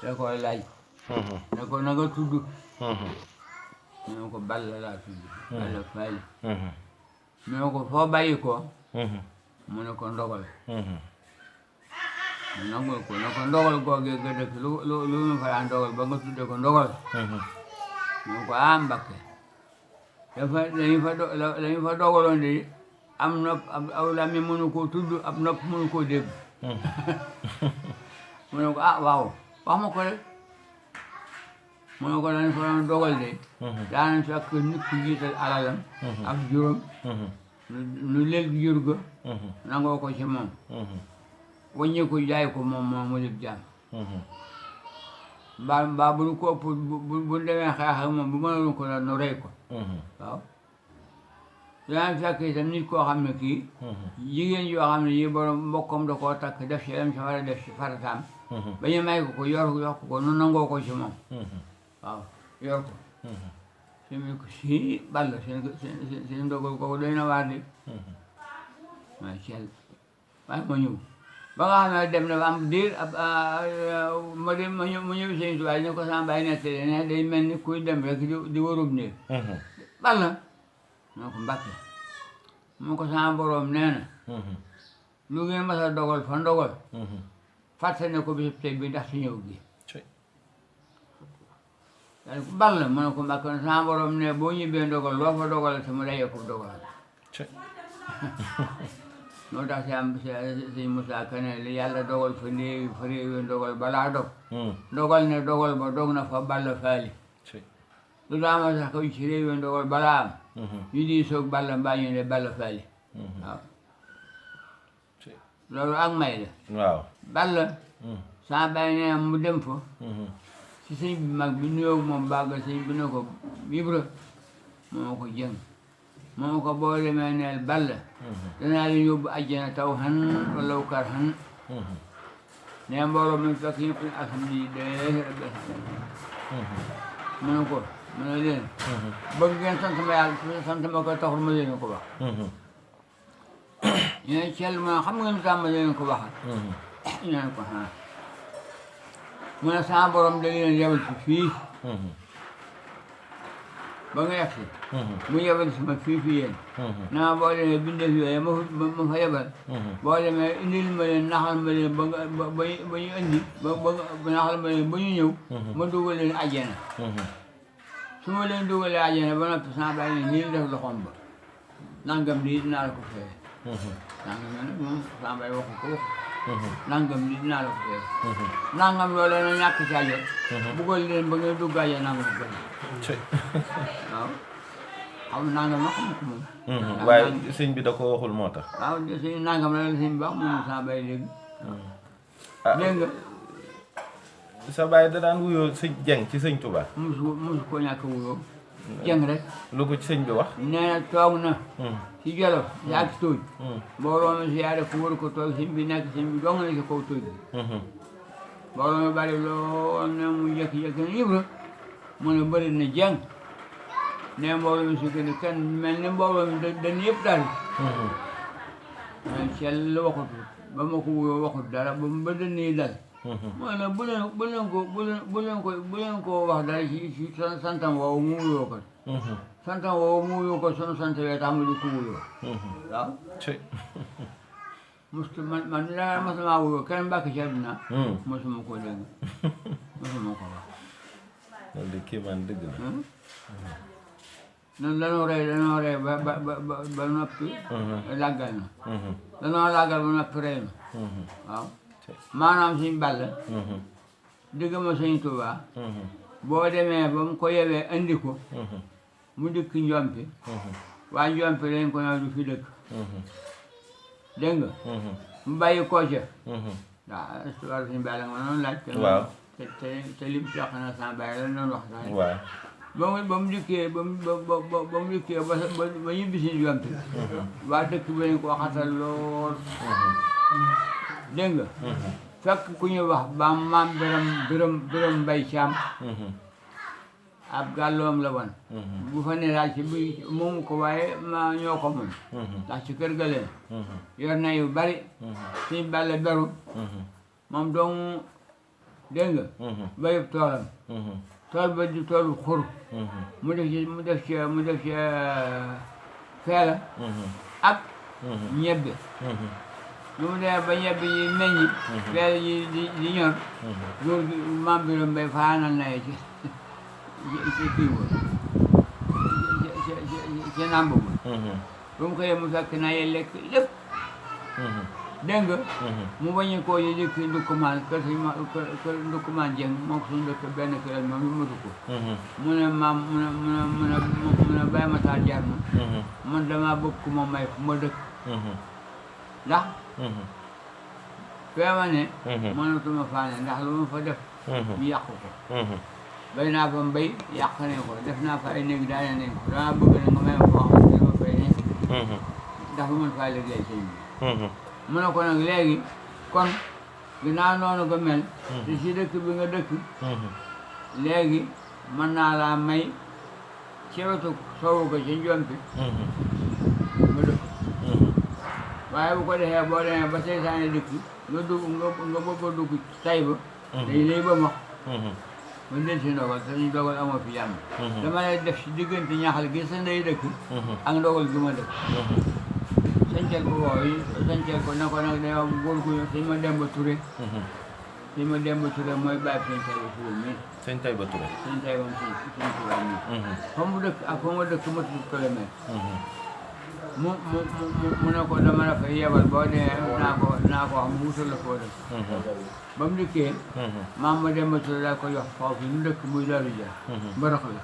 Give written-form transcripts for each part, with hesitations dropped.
da koy laaj ne ko na nga tudd mu ne ko Balla laa tudd Balla Faali mu ne ko foo bàyyi ko mu ne ko Ndogal mu nangul ko ne ko Ndogal googee nga dëkk lu mu fa Ndogal ba nga tudde ko Ndogal mu ne ko Mbakke lañu fa dogaloon de am nopp aw làmmiñ mënu koo tudd ab nopp mënu koo dégg mu ne ko waaw wax ma ko rek mu ne ko dañ fa doon dogal de daanañ fekk nit ku jiital alalam ak juróom lu lel jur ga nangoo ko ci moom waññi ko jaay ko moom mu dib jaam mbaa bu ko ëpp bu demee xeex ak moom bu mënoon ko nu rey ko waaw daanañ fekk itam nit koo xam ne kii jigéen yoo xam ne yi borom mbokkam da koo takk def ci lam ci war a def ci farataam ba ñu may ko yokk ko nu nangoo ko ci moom waaw yor ko simi ko si Balla seen ndogal kooku doy na waar de waa cel waaye ma ñëw ba nga xam ne dem na ba am diir ma ñëw seen tubaab ne ko sama bàyyi nettali ne day mel ni kuy dem rek di warub néeg Balla mu ne ko Mbàkke mu ko sama boroom nee na lu ngeen mas a dogal fa ndogal fàtte ne ko bisub tey bi ndax si ñëw gi daal ko Balla mu ne ko Mbàkke sama boroom ne boo ñibbee ndogal loo fa dogal te mu dayee ko dogal moo tax sëñ Moussa Ka ne li yàlla dogal fa réewi ndogal balaa dog dogal ne dogal ba dog na fa Balla Faali lu daama sax ko ci réewi ndogal balaa am ñu di soog Balla mbaa ñu ne Balla Faali waaw loolu ak may la waaw Balla sama bàyyi nee mu dem fa ci sëñ bi mag bi nuyoo moom bàggal sëñ bi ne ko Ibra moo ko jëng moo ko boo demee neel Balla danaa leen yóbbu àjjana taw xan wala kar xan ne mbooloo mi fekk yëpp ne alhamdulilah rabbil alamin mu ne ko mu ne leen bëgg ngeen sant ma yàlla sant ma ko taxul ma leen ko wax ñu ne Thiel mu ne xam ngeen tax ma leen ko waxal ñu ne ko mu ne sama borom da leen yebal si fii ba nga yegg si mu yebal si ma fii yéen naa boo demee bindee fi yooyu ma fa yebal boo demee indil ma leen naxal ma leen ba ñu indi naxal ma leen ba ñu ñëw ma dugal leen àjjana su ma leen dugalee àjjana ba noppi sama bàyyi ne nii def loxoom ba nangam lii dinaa la ko fee nangam ne nag moom sama bàyyi waxu ko nangam lii dinaa la ko fee nangam loolu na ñàkk ci àjjana buggal leen ba ngay dugg àjjana nangam ko waaw xam nangam na xam ko moom waaye sëñ bi da ko waxul moo tax waaw sëñ nangam la sëñ bi wax moom sama bàyyi léegi dégg nga sa bàyyi da daan wuyoo sëñ Jeng ci sëñ Touba mosu ko ñàkk wuyoo Jeng rek lu ko ci sëñ bi wax nee na toog na ci Jolof yaa ci tóoj mbooloo mi si yaare ko wër ko toog sëñ bi nekk sëñ bi dong na ci kaw tóoj bi mbooloo mi bari lool ne mu jékki-jékki ne Ibra mu ne bëri na Jeng ne mbooloo mi si gën a kenn mel ni mbooloo mi dañ yëpp daal mais Thiel la waxut ba ma ko wuyoo waxut dara ba dañ yi dal mooy nag bu leen ko wax dara ci santam woowu mu wuyoo ko santam woowu mu wuyoo ko sunu sant wee tax mu di ko wuyoo waaw man daa mosuma wuyoo kenn Mbàkke ci àdduna mosuma ko dégg mosuma ko wax loolu de kéemaan dëgg la noonu danoo rey ba noppi làggal na danoo làggal ba noppi rey na waaw maanaam suñ Balla digg ma sëñ Tuubaa boo demee ba mu ko yewee andi ko mu dikk Njompi waa Njompi lañ ko ñëw du fi dëkk dégg nga mu bàyyi ko ca waaw histoire suñ Balla nga ma noonu laaj te lim soq na sama bàyyi la noonu wax sax ba mu dikkee ba mu dikkee ba ñibbi si Njompi waa dëkk bi lañ ko xatal lool dégg nga fekk ku ñuy wax ba maam Biram Mbay Caam ab gàlloom la woon bu fa ne daal ci bi moomu ko waaye ma ñoo ko moom ndax ci kër ga leen yor na yu bari suñ Balla beru moom dong dégg nga bayub toolam tool ba di toolu xur mu def ci feela ak ñebbe lu mu demee ba ñebbe yi meññi feela yi di ñor góor gi maam Biram Mbay faanal naye ci kii ba ci nàmb ba ba mu xëyee mu fekk naye lekk lépp dégg nga mu bañu koo yi dëkk ndukkumaan kër ndukkumaan jeng moo ko suñu dëkk benn kër moom yu matu ko mu ne maam mu ne bàyyi ma taal jar ma man damaa bëgg ku ma may fu ma dëkk ndax fee ma ne mënatuma faane ndax lu ma fa def ñu yàqu ko bay naa fa mbay yàq nañ ko def naa fa ay néeg daane nañ ko damaa bëgg ne nga may ma foo xam ne dama fay ne ndax lu mën faa liggéey sëñ bi mu ne ko nag léegi kon ginnaaw noonu nga mel te si dëkk bi nga dëkk léegi mën naa laa may ci wetu sowu ko ci njompi nga dëkk waaye bu ko defee boo demee ba seytaane dëkk nga dugg nga bëgg a dugg tay ba dañ lay ba max ba del si ndogal te ñu dogal amoo fi jàmm dama lay def si diggante ñaxal gi sa ndey dëkk ak ndogal gi ma dëkk sañcal ko woowu sañcal ko na ko nag day wax góor gu sëñ ma Demba Touré sëñ ma Demba Touré mooy bàyyi sëñ Tayba Touré mii sëñ Tayba Touré sëñ Tayba sëñ Touré mii fa mu dëkk ak fa ma dëkk ma tudd kilomètre mu ne ko dama la fay yebal boo dee naa ko wax mu wutal la koo dëkk ba mu dikkee maam ma Demba Touré daal ko jox foofu mu dëkk muy daru ja mborox la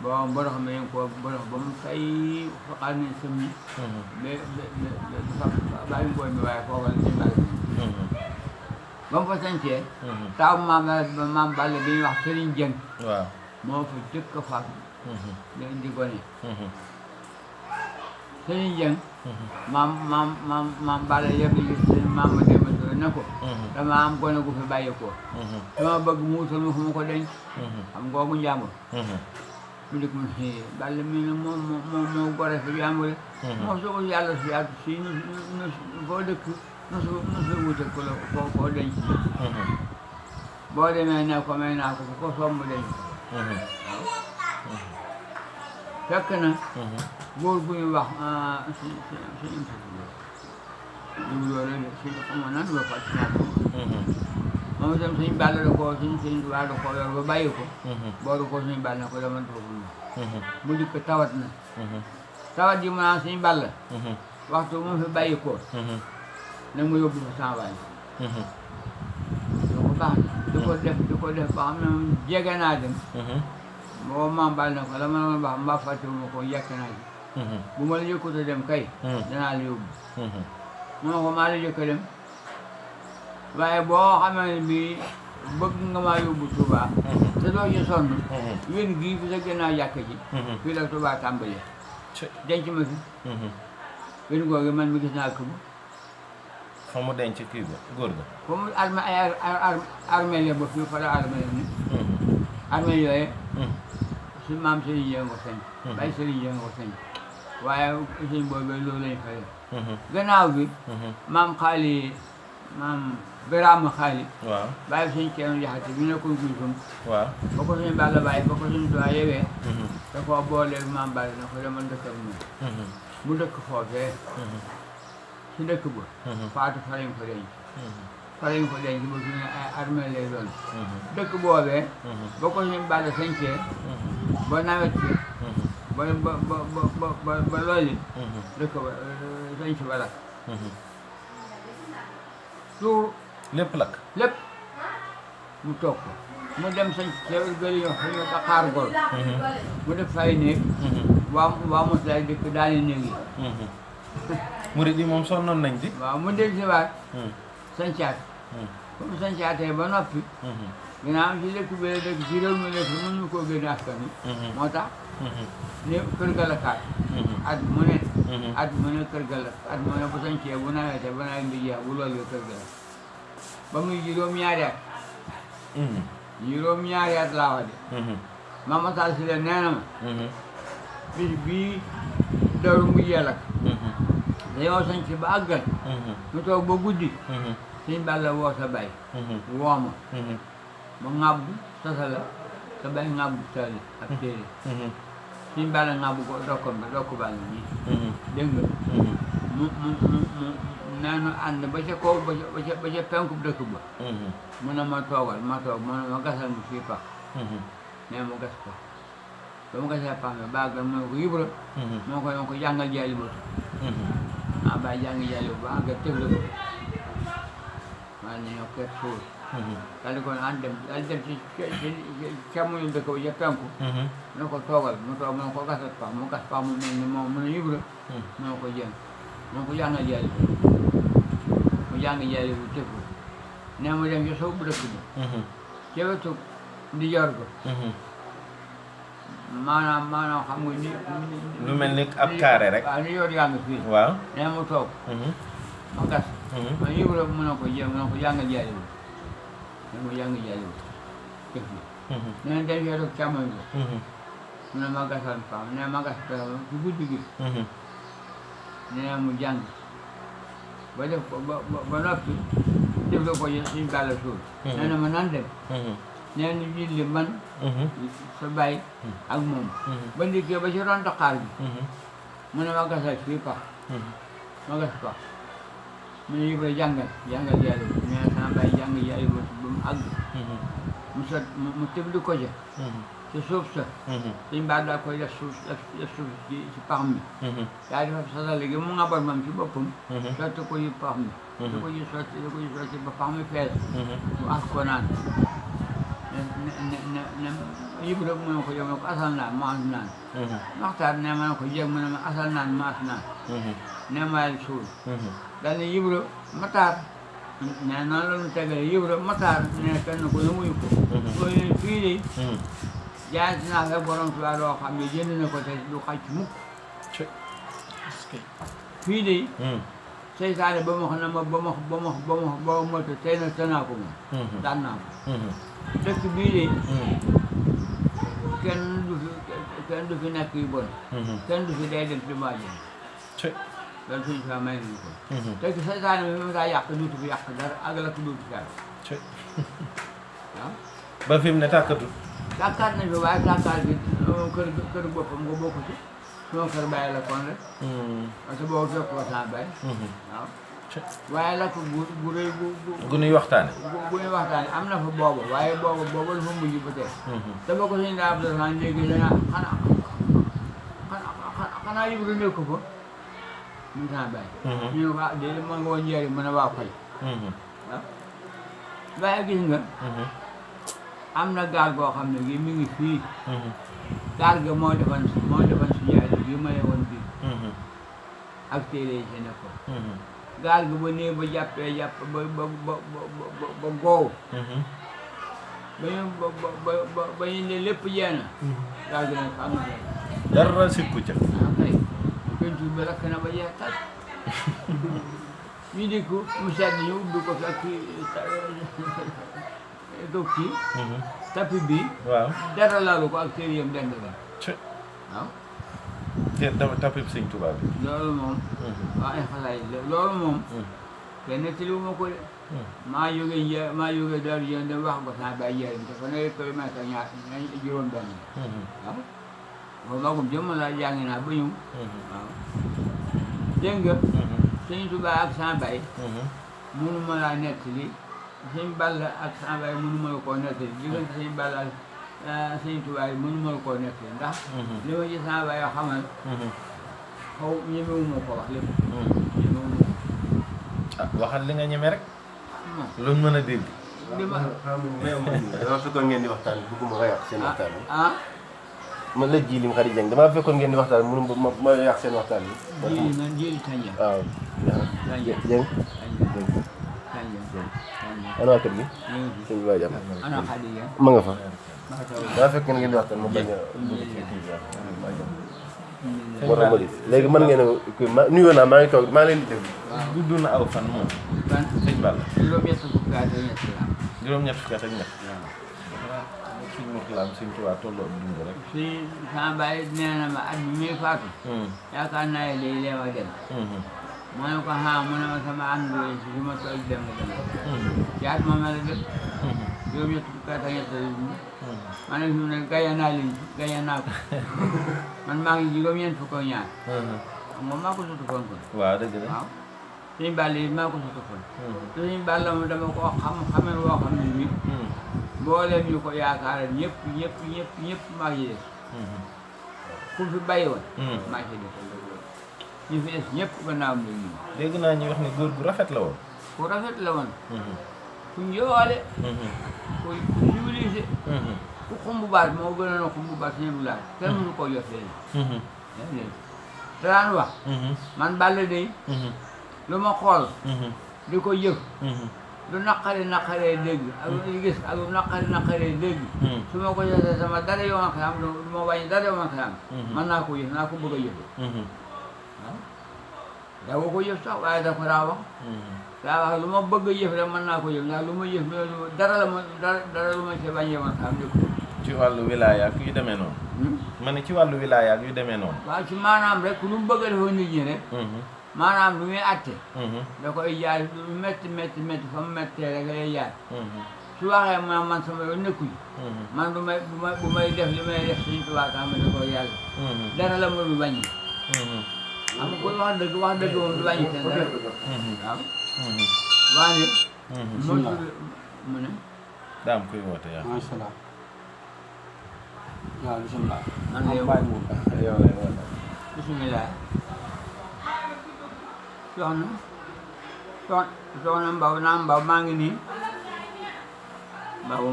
bon mborox mi ko mborox ba mu fay faqaar ne sëmmi ba bàyyi mbooy mi waaye foofu la ñu bàyyi ba mu fa sañcee taaw maam Balla bi ñuy wax Serigne Dieng waaw moo fa jëkk a faatu di gone Serigne Dieng maam Balla yëpp yi maam ma Demba Touré ne ko dama am gone gu fi bàyyi ko dama bëgg mu wutal ma fu ma ko denc xam ngoogu njàmbur mu dëkk mu Balla mii ne moo gore fi jàmbure moo soo yàlla si yaatu si nu foo dëkk nu su wutal ko la koo denc boo demee ne ko may naa ko soob mu denc fekk na góor bu ñu wax si xama nan ba fàtt naa ko moom itam suñu Balla da koo suñ waa da koo yor ba bàyyi ko booru ko suñu Balla na ko dama toogu mu dikk tawat na tawat ji mu naan suñu Balla waxtu mu fi bàyyi ko nag mu yóbbu fa sama waay ko baax na di ko def ba xam ne jege naa dem boo maam Balla na ko la ma doon wax mbaa fàttewuma ko yekk naa ci bu ma la jëkkute dem kay danaa la yóbbu mu ne ko maa la jëkk dem waaye boo xamee ne bii bëgg nga maa yóbbu Touba te doo ci sonn wén gii fi sa gannaaw jàkk ji fii la Touba tàmbalee denc ma fi wén googu man mi gis naa këbu fa mu denc kii ba góor ga fa mu armeel ya ba fii fa la armeel ni armeel yooye si maam Serigne Ndiaye nga ko sañ bàyyi Serigne Ndiaye nga ko sañ waaye sëñ boobu loolu lañ fay gannaaw bi maam xaali maam Birama xaali waaw bàyyi sëñ Ceerno Jaxate bi nekkoon guy fam waaw ba ko suñu Balla bàyyi ba ko suñu Tuubaa yewee da koo booleeg maam Balla na ko demal dëkk ak moom mu dëkk foofee si dëkk ba faatu fa lañ ko denc fa lañ ko denc ba suñu ay armée lay doon dëkk boobee ba ko suñu Balla sañcee ba nawet si ba loolu dëkk ba sañc ba lakk suur lépp lakk lépp mu toog ko mu dem sañ sewel gëli yo xëy ba xaar gol mu def fay néeg waa mos lay dëkk daani néeg yi murid yi moom sonnoon nañ di waaw mu del si waat sañcaat comme sañcaatee ba noppi ginnaaw am si dëkk bi la dëkk si réew mi la fi mënuñu koo génne askan wi moo tax ne kër ga la kaat at mu ne kër ga la at mu ne bu sañcee bu nawetee ba nawet bi jeex bu loolu kër ga la ba muy juróom-ñaari at juróom-ñaari at laa wax de Mama Sall si la nee na ma bis bii daru mujjee lakk dañoo sañc ba àggal mu toog ba guddi sëñ Balla woo sa bay woo ma ma ŋàbb sasa la sa bay ŋàbb tali ak téere sëñ Balla ŋàbb ko dokk bàll nii dégg nga mu neenu ànd ba ca kaw ba ca penku dëkk ba mu ne ma toogal ma toog mu ne ma gasal mu fii pax nee mu gas pax ba mu gasee pax bi baagal mu ne ko Ibra moo ko jàngal jaali ba bàyyi jàng jaali ba àgga tëgla ko maa ne ñoo ket suul daal di ko an dem ci càmmoñu dëkk ba ca penku ne ko toogal mu toog mu ne ko gasal pax mu gas pax mu mel ni moom mu ne Ibra mu ne ko jàng moo ko jàngal jaali ba mu jàng jaali bu tëgg nee mu dem ci sow bu dëkk bi ca wetu ndi yor ko maanaam xam nga ni lu mel ni ab carré rek waaw ni yor yaa ngi fii waaw nee mu toog ma gas ma Ibra mu ne ko jëm mu ne ko jàngal jaali bi ne mu jàng jaali bi tëgg nee na dem ci wetu càmmoñ bi mu ne ma gasal paam nee ma gas paam ci guddi gi nee mu jàng ba def ko ba noppi def la ko suñ Balla suul nee na ma nan dem nee na julli man sa baay ak moom ba ndikkee ba ci ron Dakar bi mu ne ma gasal fii pax ma gas pax mu ne Ibra jàngal yàlla bi nee na sama baay jàng yàlla ba mu àgg mu tëb di ko ca ci suuf sa suñ Balla daa koy def suuf ci pax mi daa di fa sasale gi mu ngabal moom ci boppam sotti ko yi pax mi da ko yi sotti ba pax mi fees mu as ko naan ne Ibra mu ne ko yow ne ko asal naan maas naan Maxtaar ne ma ne ko jéeg mu ne ma asal naan maas naan ne ma yàlla suul daal ne Ibra Maxtaar ne noonu la ñu tegale Ibra Maxtaar ne kenn ko ne wuyu ko soo leen fii de jaay si naa fekk borom Tuubaa loo xam ne jënd na ko te du xàcc mukk fii de seytaane ba ma wax ne ma moto tey na tanaa ko moom daan naa ko dëkk bii de kenn du fi nekk yu bon kenn du fi day dem ci mbaaje loolu suñu fa may nañu ko dëkk seytaane bi ma daa yàq duutu fi yàq dara ak la ko duutu fi waaw ba fi mu ne tàkkatu tàkkaat nañ fi waaye tàkkaat bi kër boppam nga bokk ci suma kër bàyyi la kon rek parce que boobu fekk ko sama bàyyi waaw waaye lakk gu rëy gu nuy waxtaane gu nuy waxtaane am na fa booba waaye booba dafa mujj ba tey te boo ko suñu daa abdourahman léegi dana xanaa Ibra nekk ko fa mu sama bàyyi ñu ne ko déedéet mën nga woon njëriñ mën a waa fay waaw waaye gis nga am na gaal goo xam ne gi mi ngi fii gaal ga moo defoon si jaay bi ma ne woon bii ak téere yi si nekkoon gaal ga ba nii ba jàpp ba goow ba ñu ne lépp jeex na gaal gi nag am na dara sikku ca kay peinture bi lakk na ba jeex tàkk ñu di ko mu sedd ñu ubbi ko fi ak donc kii tapi bi waaw dara laalu ko ak téere yam dend la waaw te tapi Sëñ Tuubaa bi loolu moom waaw ay xalaat loolu moom kenn nettali ma ko de maa jóge Daaru Jeen dem wax ko sama baay jëriñ te fa ne kilomètre ñaar juróom benn waaw loolu magum jëmm laa jàngi naa ba ñëw waaw dégg nga Sëñ Tuubaa ak sama baay mënu ma laa nettali Sëñ Balla ak sama baay mënu ma la koo nettali diggante Sëñ Balla ak Sëñ Tuubaa yi mënu ma la koo nettali ndax li ma ci sama baay yoo xamal xaw ñemewuma ko wax lépp ñemewuma ko waxal li nga ñeme rek loolu mën a dégg dama fekkoon ngeen di waxtaan bëgguma nga yàq seen waxtaan bi man la ji lim Khady Dieng damaa fekkoon ngeen di waxtaan mënu ma yàq seen waxtaan bi jili Tandiang waaw Dieng ana waa kër gi sëñ bi waa jàmm ana Khady Dieng ma nga fa damaa fekk ngeen di waxtaan ma bañ a moo tax ma di léegi mën ngeen a kii nuyoo naa maa ngi toog maa ngi leen di déglu gudd na aw fan moom ban Sëñ Balla juróom-ñett fukki at ak ñett la juróom-ñett fukki at ak ñett suñ Murtala Sëñ Tuubaa tolloo dund rek si sama baay nee na ma at bi muy faatu yaakaar naa ne day leema dem ma ne ko mu ne ma sama àndoo si ma toll dem nga dem ci at moom la def juróom-ñett fukki at ak ñett ma ne fi mu ne gaye naa leen gaye naa ko man maa ngi juróom-ñeent fukk ak ñaar xam nga maa ko sutu foon kon waaw dëgg la waaw suñu bàll yi maa ko sutu foon te suñu bàll moom dama ko xamen woo xam ne ni mbooleem ñu ko yaakaar ñëpp maa ngi des ku fi bàyyi woon maa ci des ñu fi des ñëpp gannaaw bi ñu dégg naa ñuy wax ne góor gu rafet la woon ku rafet la woon ku njoole ku civilisé ku xumbu baat moo gënoon a xumbu baat suñu bu laaj kenn mënu ko jot léegi te daan wax man Balla day lu ma xool di ko yëg lu naqaree dégg ak lu gis ak lu naqaree dégg su ma ko jotee sama dara yoo nga xam du ma wàññi dara yoo nga xam mën naa ko yëg naa ko bëgg a yëg waaw dawa ko yëg sax waaye da ko daa wax lu ma bëgg a yëf rek mën naa ko yëg ndax lu ma yëf dara lu ma ci bañee woon xam ne ci wàllu wilaaya ak yu demee noonu ma ne ci wàllu wilaaya ak yu demee noonu waaw ci maanaam rek lu mu bëgg a defoo nit ñi rek maanaam lu muy atte da koy jaay lu métti fa mu méttee rek lay jaay su waxee man sama yoon nekku ji man bu may def li may def suñu tubaab tax ma da koy yàlla dara la ma du bañi xam nga koy wax dëgg moom du bañi seen dara waaw waane mu ne daa am koy woote yaa macha allah waaw bisimilah man de yow lay woote bisimilah soxna Mbaw maa ngi nii Mbaw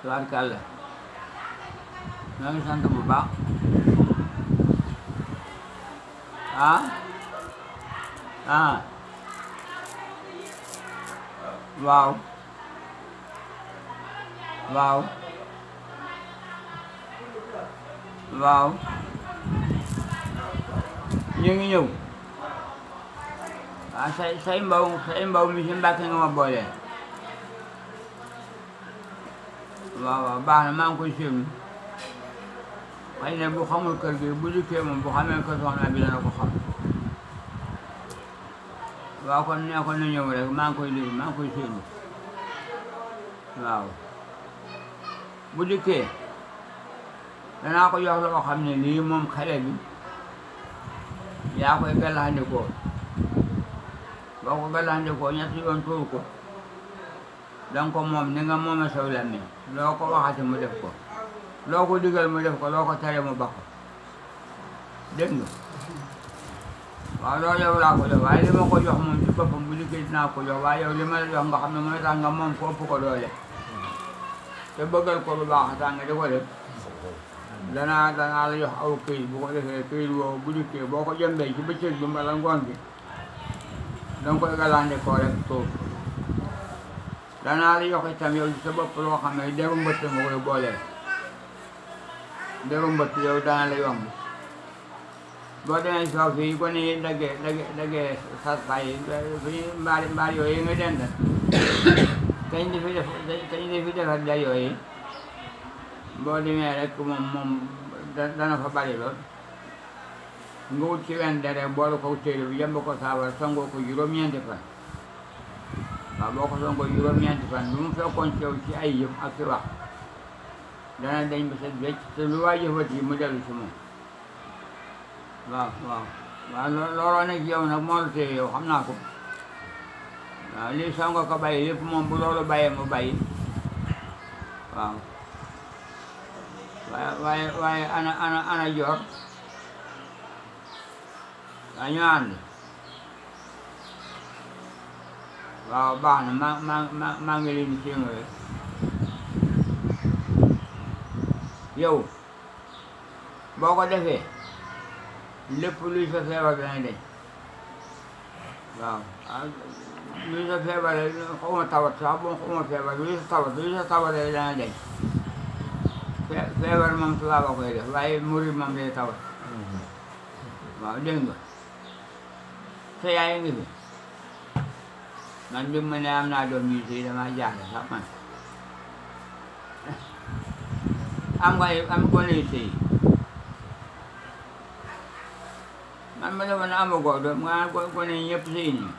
tubaarkàlla maa ngi sant bu baax waaw ñu ngi ñëw say mbaw mi si Mbàkke nga ma boole waaw baax na maa ngi koy séenu xëy na bu xamul kër gi bu dikkee moom bu xamee kër soxna bi dana ko xam waaw kon nee ko na ñëw rek maa ngi koy déglu maa ngi koy séenu waaw bu dikkee danaa ko jox loo xam ne lii moom xale bi yaa koy gàllandikoo boo ko gàllandikoo ñetti yoon tuur ko danga ko moom ni nga moome saw làmmiñ loo ko waxati mu def ko loo ko digal mu def ko loo ko tere mu bakko dégg nga waaw loolu yow laa ko jox waaye li ma ko jox moom ci boppam bu liggéey dinaa ko jox waaye yow li ma la jox nga xam ne mooy tax nga moom ko ëpp ko doole te bëggal ko lu baax tax nga di ko def danaa la jox aw këyit bu ko defee këyit woowu bu dikkee boo ko jëmbee ci bëccëg bi mbala ngoon bi danga koy galande koo rek suuf danaa la jox itam yow ci sa bopp loo xam ne deru mbëtt nga koy booleel deru mbëtt yow dana la yomb boo demee soow fii ko ni daggee sasfay yi fi mbaar yooyu nga dend kañ di fi defar da yooyu boo demee rek moom dana fa bari lool nga wut ci wenn dere boolu ko téere bi jëmb ko saabal songoo ko juróom-ñeenti fan waaw boo ko songoo juróom-ñeenti fan lu mu fekkoon ci yow ci ay yëf ak ci wax dana dañ ba set wecc te lu waa jëfat yi mu dellu ci moom waaw looloo nekk yow nag moo la téye yow xam naa ko waaw lii songo ko bàyyi yëpp moom bu loolu bàyyee mu bàyyi waaw waaye ana joor waa ñu ànd waaw baax na maa ngi leen di séen rek yow boo ko defee lépp luy sa feebar dana deñ waaw luy sa feebar xawma tawat sax bon xawma feebar luy sa tawat rek dana deñ feebar moom tubaab a koy def waaye murid moom day tawat waaw dégg nga sa yaay ngi fi man bi mu ne am naa doom yi si dama jaaxle sax man am ko ne sëy man ma defoon na amagoo doom nga ko ne ñëpp sëy nii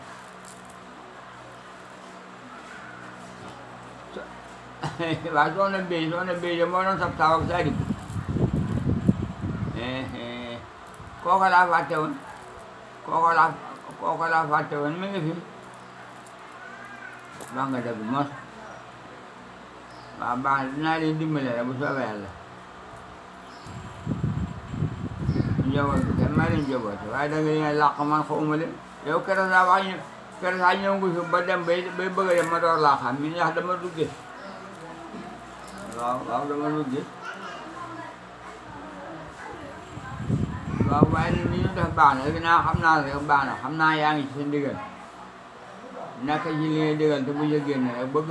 waaw soxna Béy de moo doon sab taaw ak Sadio kooka laa fàtte woon kooka laa fàtte woon mi ngi fi wax nga dëgg mos waaw baax dinaa leen dimbale rek bu soobee yàlla njaboot bi kenn maa leen njaboote waaye da nga leen làq man xawma leen yow keroog saa wax ñu keroog saa ñëw nga fi ba dem bay bëgg a dem ma door laa xam mi ndax dama dugge waaw dama dugge waaw waaye nag ni ñu def baax na léegi naa xam naa rek baax na xam naa yaa ngi ci sa ndigal nekk ci li ngay digal te bu ñu génn rek bëgg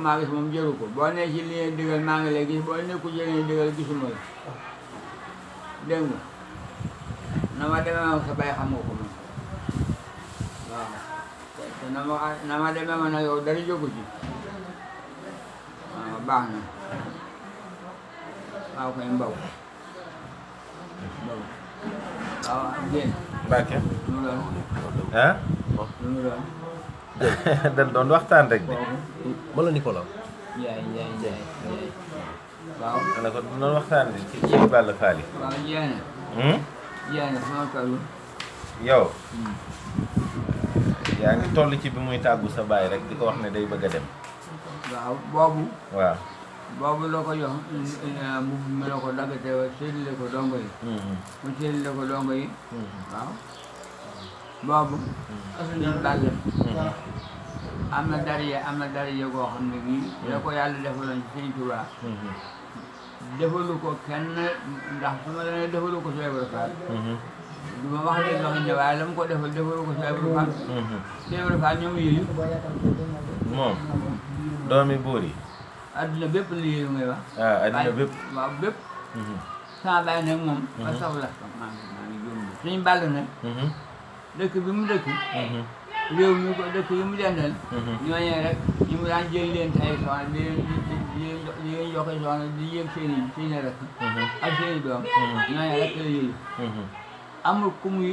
maa gis moom jëru ko boo nee ci li ngay digal maa ngi lay gis boo nekku ci li ngay digal gisuma la dégg nga na ma demee sa bay xam nga ko moom waaw te na ma demee ma nag yow dara jógu ci waaw baax na waaw koy mbaw waaw génn Mbacke lu mu doon ah lu mu doon dañ doon waxtaan rek de Mala Nicolas. Njaay waaw ana ko doon waxtaan de ci Balla Fall yi waaw jeex na sama toll yow yaa ngi toll ci bi muy tàggu sa baay rek di ko wax ne day bëgg a dem waaw boobu waaw la ko jox mbubb mi la ko daggate séddale ko dongo yi mu séddale ko dongo yi waaw boobu suñu Balla am na dariya goo xam ne gii la ko yàlla defaloon ci Sëñ Tuubaa defalu ko kenn ndax su ma la nee defalu ko Cheikh Ibra Fall du ma wax dëgg ne waaye la mu ko defalu ko Cheikh Ibra Fall Cheikh Ibra Fall ñoom yëyu moom doomi buur yi adduna bépp la yëyu ngay wax adduna bépp waaw bépp sama baay nag moom ba soxla maa ngi juum Sëñ Balla nag dëkk bi mu dëkk réew mi ko dëkk yi mu dendal ñooñu rek ñu mu daan jël leen ay soxna di leen joxe soxna di yéeg seeni rek ak seeni doom ñooñu rek la yëyu amul ku mu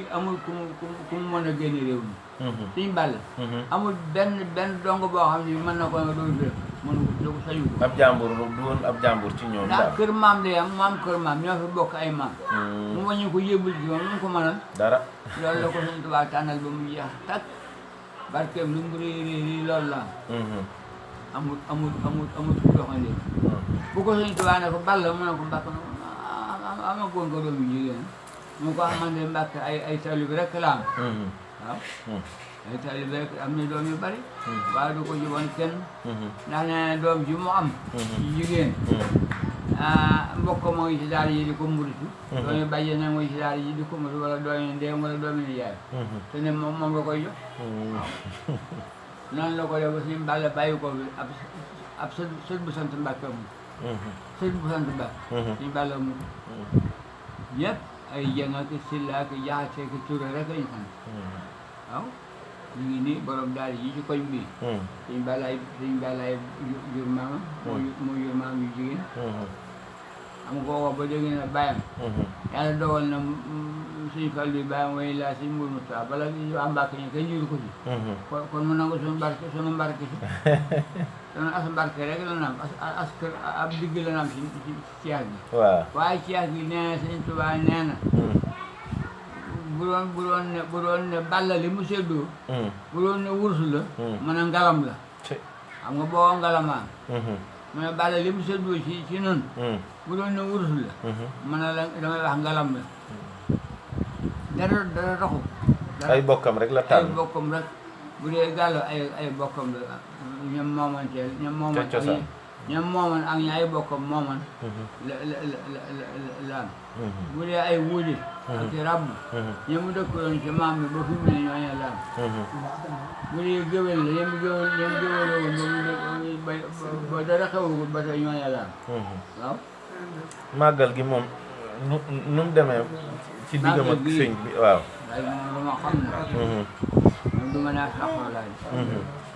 mën a génne réew mi Sëñ Balla amul benn dong boo xam ne mën na ko nga doon def mënu ko sañu ko ab jàmbur du woon ab jàmbur ci ñoom ndax kër maam day am kër maam ñoo fi bokk ay maam mu wañu ko yëbbul ci moom lu mu ko mënal dara loolu la ko Sëñ Tuubaa tànnal ba mu jeex takk barkeem lu mu réy loolu la amul ku doxandi bu ko Sëñ Tuubaa ne ko Balla mu ne ko Mbàkke ama góor ko doomu jigéen mu ko xamante ne Mbàkke ay taalibe rek la am waaw ay taalibe rek am na doom yu bari waaye du ko jiwoon kenn ndax nee na doom ji mu am ci jigéen mbokk moo ngi ci daara yi di ko mburitu doomi bàjjen na mooy ci daara yi di ko mburitu wala doomi ndeyam wala doomi nijaay te ne moom la koy jox noonu la ko def ba Sëñ Balla bàyyi ko bi ab sët bu sant Mbàkke mu sët bu sant Mbàkke Sëñ Balla mu ñëpp ay Jeng ak Silla ak Jaxate ak Ture rek lañu sant waaw ñu ngi nii borom daal yi ci koñ bi Sëñ Balla jur maama moo jur maam yu jigéen am ko wax ba dégg na bàyyam yàlla dogal na Sëñ Fallu bi bàyyam way laa Sëñ Mourou Moussa bala ñu am Mbàkke ñu kenn juru ko ci kon mu nangu sunu mbarke si sunu as mbarke rek la naam as kër ab digg la naam ci ceex gi waaye ceex gi nee na Sëñ Tuubaa nee na bu doon ne Balla li mu séddoo bu doon ne wursu la mën a ngalam la xam nga boo ngalamaan mu ne Balla li mu séddoo ci nun bu doon ne wursu la mën a la damay wax ngalam la dara doxu ay bokkam rek la tànn ay bokkam rek bu dee gàllo ay bokkam la ñoom moomanteel ñoom mooman ak ñaay bokkam mooman la am bu dee ay wuudi ak i rabb ñi mu dëkkaloon ci maam bi ba fi mu ne ñooñu la am bu dee géwél la ñoom géwél ba dara xewagul ba tey ñooñu la am waaw màggal gi moom nu mu demee ci diggam ak sëñ bi waaw waaye moom dama xam ne moom du ma naa saxoo laaj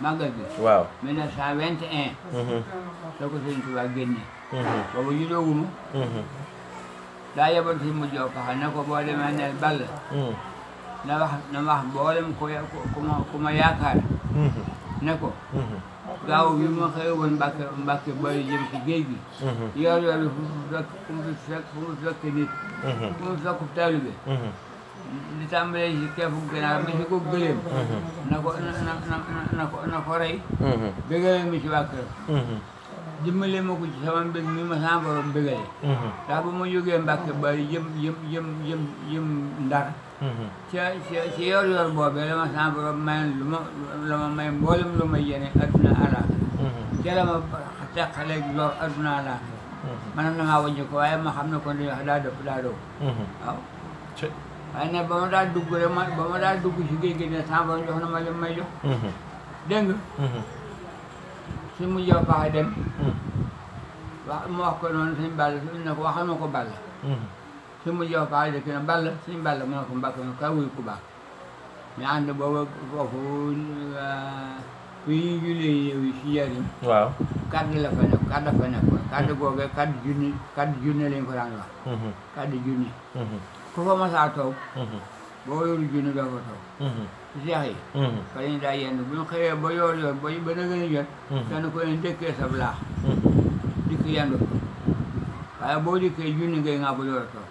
màggal gi waaw 1921 la ko Sëñ Tuubaa génne boobu judooguma daa yebal si mujj paxa ne ko boo demee ne ball na wax mboolem ku ma yaakaar ne ko gaaw bi ma xëy woon Mbàkke bari jëm ci géej gi yor fu mu fekk nit fu mu fekk taalibe li tàmbalee si keefu ganaar ba si ko gëléem na ko rey bégale mi ci waa këram dimbale ma ko ci sama mbég mi ma sama borom bégale ndax ba ma jógee Mbàkke bari jëm Ndar ci yor boobee la ma sama borom mayoon la ma may mboolem lu may yéene adduna àllaaxira ca la ma teqaleeg lor adduna àllaaxira man na maa wàññi ko waaye ma xam ne kon dañuy wax daa dëpp daa dow waaw waaye ne ba ma daal dugg rek ba ma daal dugg si géej gi ne sama borom jox na ma li may jox dégg nga si mu jox paxa dem mu wax ko noonu suñu bàll ne ko waxal ma ko bàll si mu jox paxa dëkk na bàll suñu bàll mu ne ko Mbàkke ne ka wuy ku baax ñu ànd booba foofu fi ñu jullee yow yi si yarim waaw kaddu la fa nekk kaddu fa nekkoon kaddu googee kaddu junne lañ ko daan wax kaddu junne ku fa masaa toog boo yoru junne doo fa toog si seex yi fa lañu daa yenn bu ñu xëyee ba yor ba na gën a jot kenn ko leen dëkkee sab laax dikk yendu waaye boo dikkee junne ngay nga bu door a toog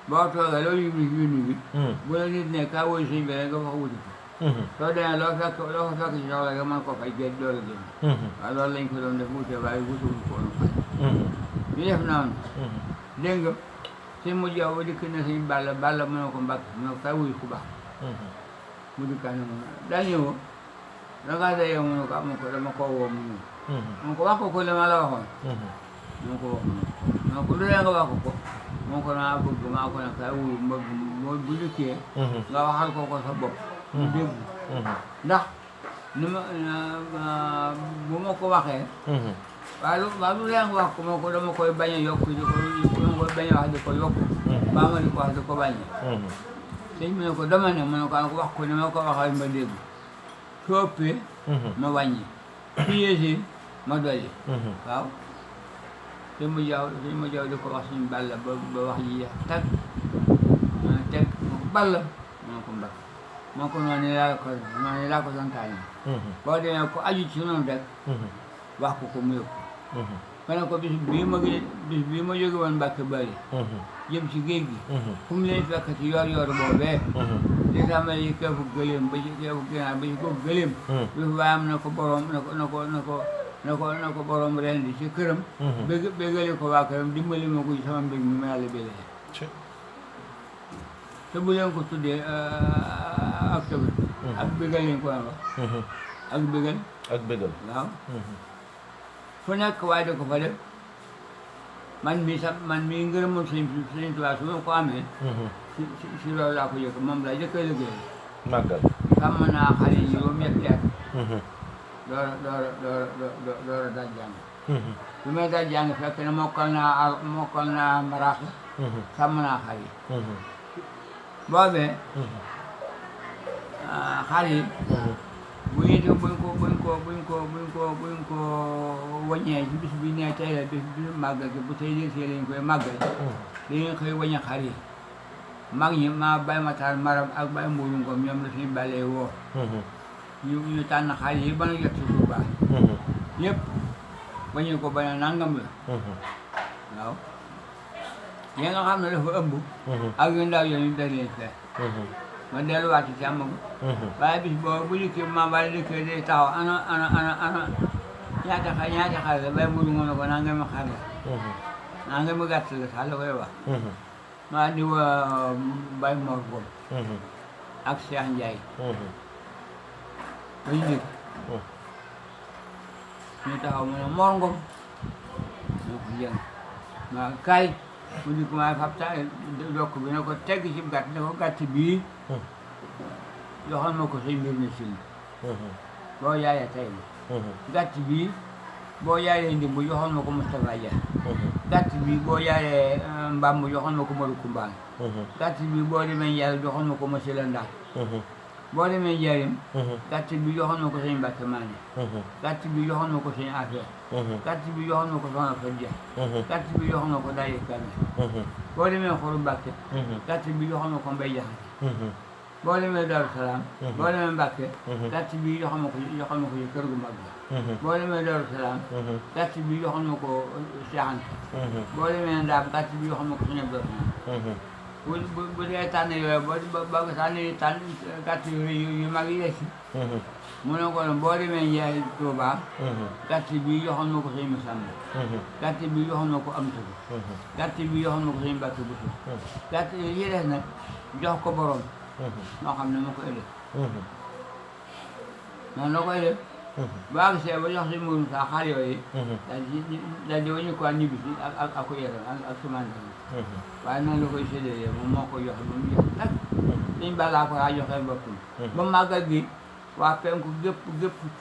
boo toogee loolu yubli si junne bi bu la nit ne kaa woy sëñ bi rek nga wax wuti ko soo demee loo fa fekk si soxla nga mën ko fay géej door a génn waaye loolu lañ ko doon def wute waaye wutuwuñ ko woon fay ñu def noonu dégg nga si mu jaw ba dikk na suñ balla mu ne ko Mbàkke mu ne ko kay wuy ku baax mu dikkaane mu daa ñëwoo dangaa dayee mu ne ko am ko dama ko woo mu ñëw mu ko wax ko li ma la waxoon mu ko wax mu ko lu nga wax ko mu ko naa bëgg maa ko ne kay wuy moo bu dikkee nga waxal ko sa bopp mu dégg ndax ni ma bu ma ko waxee waaye lu leen wax ko ma ko dama koy bañ a yokk dama koy bañ a wax di ko yokk baa ma di ko wax di ko bañ sëñ bi ne ko dama ne mu ne ko wax ko ni ma ko waxal ma dégg su ëppee ma wàññi su yéesee ma dolli waaw sëñ mu jaw di ko wax suñu balla ba wax ji jeex tag teg balla mu ne ko Mbàkke moo ko noonu laa ko santaane boo demee ko aju ci noonu rek wax ko mu yëg ma ne ko bis bii ma jóge woon Mbàkke bari jëm ci géej gi fu mu leen fekk ci yor boobee li tàmbale yi keefu gëléem ba ci keefu ginaar ba ci ko gëléem bi fu waayam na ko borom rendi ci këram bégale ko waa këram dimbali ma ko ci sama mbég mi ma yàlla bégalee te bu leen ko tuddee ak tamit ak bégal lañ ko daan wax ak bégal waaw fu nekk waaye da ko fa def man mii ngërëmoon sëñ Tuubaa su ma ko amee si loolu laa ko jëkk moom laa jëkk a liggéey màggal sàmm naa xale yi juróom-ñetti at door a daaj jàng bi may daaj jàng fekk ne mokkal naa maraax sàmm naa xale yi boobee xar yi bu ñu def buñ ko waññee ci bis bi ne tey la bis màggal gi bu tey see lañ koy màggal dañuy xëy waññe xar yi mag ñi maa bay ma taal maram ak bay mbuuru ngom ñoom la suñu balee woo ñu tànn xar yi ba na jot si Tuubaa yëpp waññe ko ba ne nangam la waaw yi nga xam ne dafa ëmb ak yu ndaw yooyu da leen fekk ma delluwaat ci càmm waaye bis boobu bu dikkee ma bari dikkee day taxaw ana ñaata xar la bay mbuuru ngom ne ko nangami xar la nangami gàtt la sax la koy wax maa di waa Baye Mor Ngom ak Cheikh Ndiaye ba ñu dikk ñu taxaw mu ne Mor Ngom ñoo ko jëng maa kaay mu dikk maa fab ta dokk bi ne ko tegg ci gàtt ne ko gàtt bii joxal ma ko sëñ mbir na sil boo yaayee tey gàtt bii boo yaayee ndimbu joxal ma ko Moustapha Dia gàtt bi boo yaayee mbaam joxoon ma ko Modou Kumbaan gàtt bi boo demee Ndiaye joxoon ma ko monsieur le Ndax boo demee Njaaréem gàtt bi joxoon na ko sëñ Mbàkke Maane gàtt bi joxoon na ko sëñ Afia gàtt bi joxoon na ko soxna Fatou Dia gàtt bi joxoon na ko Daye Kane boo demee Xuru Mbàkke gàtt bi joxoon na ko Mbay Jaxate boo demee Daaru Salaam boo demee Mbàkke gàtt bi joxoon na ko ci kër gu mag la boo demee Daaru Salaam gàtt bi joxoon na ko Cheikh Anta boo demee Ndaam gàtt bi joxoon na ko sëñ Abdou bu dee tànn yooyu ba tànn gàtt yu mag yi des mu ne ko boo demee Njaay Tuuba gàtt bi joxoon na ko sëñ Masamba gàtt bi joxoon na ko Amsatu gàtt bi joxoon na ko sëñ Mbàkke Buso gàtt yi des nag jox ko borom moo xam ne moo ko ëllëg noonu la koy def bu àggsee ba jox si mburum saa xar yooyu daal di wañu ko ñibbi si ak ko yaram ak semence waaye noonu la koy séddalee moom moo ko joxe ba mu jeex nag suñ balaa ko daa joxee boppam ba màggal gi waa penku gépp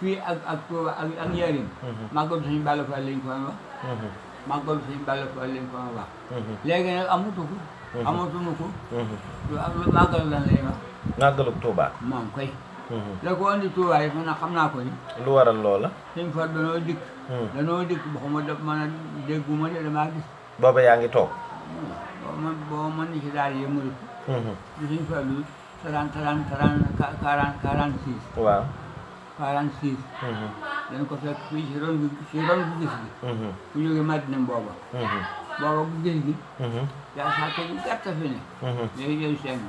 fii ak Tuuba ak Njaaréem màggalu suñ Balla Fall lañ ko wax màggalu suñ Balla Fall lañ ko wax léegi nag amatuñu ko màggal lan lay wax màggalu Tuuba moom koy la ko andi Tuuba yi man nag xam naa ko ni lu waral loola suñ fa danoo dikk baxuma def mën a dégguma de damaa gis booba yaa ngi toog boo mën ni ci daal yi murit suñ fa lu 46 waaw 46 dañ ko fekk fii si ron bu gis gi ku jóge Madina booba bu gis gi yaa sàkk ji gàtt fi ne léegi yooyu seng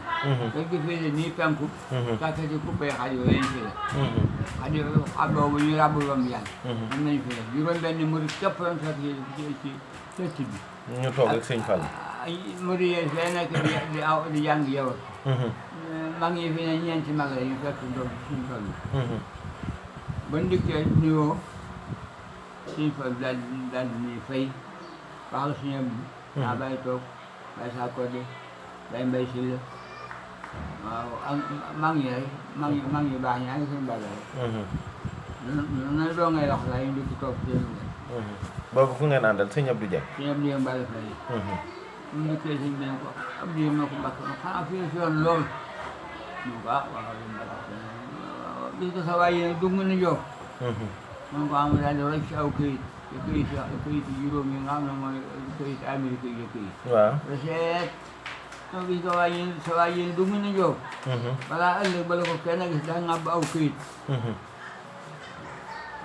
fekk fii ne nii penku sàkk ci kuppay xaj yooyu lañ fi la xaj yooyu xam boobu ñu ràbb ba mu yàgg am nañ fi la juróom benn murit képp lañ fekk ci sëtt bi ñu toog ak sëñ Fall murit yooyu fee nekk di jàng yowal mag yi fi ne ñeenti mag la ñu fekk doom suñ Fall ba ndikkee nuyoo suñ Fall daal di ñuy fay wax la suñu naa bàyyi toog bàyyi saa kodde bàyyi mbay si la waaw ak mag ñi rek mag ñi baax ñi ak suñu bàlla rek na doo ngay wax la ñu ndikki toog seen boobu ku ngeen àndal sëñ Abdou Dieng suñu Abdou Dieng Balla Fall mu ndikkee sëñ bi ko Abdou Dieng ma ko mbàkk ma xanaa fi yoon lool ñu ko waaw gis ko sa waay yéen dugg na jox man ko am daal di rek ci aw këyit këyit juróom yi nga xam ne mooy këyit Amérique yi këyit waaw reseet soo gis sa waay yéen dugg na jox balaa ëllëg bala ko kenn gis daa ngàbb aw këyit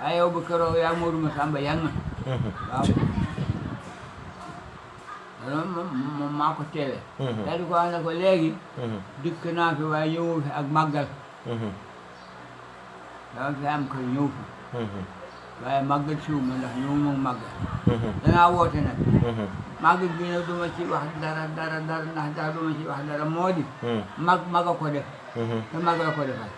waaye yow ba keroog yaa Modou Massamba yaa nga waaw loolu moom maa ko teele daal di ko wax ne ko léegi dikk naa fi waaye ñëwoo fi ak màggal dama fi am kër ñëw fi waaye màggal siw ma ndax ñëw moom màggal danaa woote nag màggal bi nag duma ci wax dara ndax dara duma ci wax dara moo di mag a ko def te mag la ko defal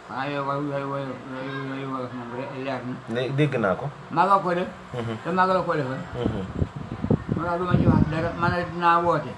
waaw yooyu wolof moom leer na dégg naa ko mag a ko def te mag la ko defal moo tax duma ci wax dara man a dinaa woote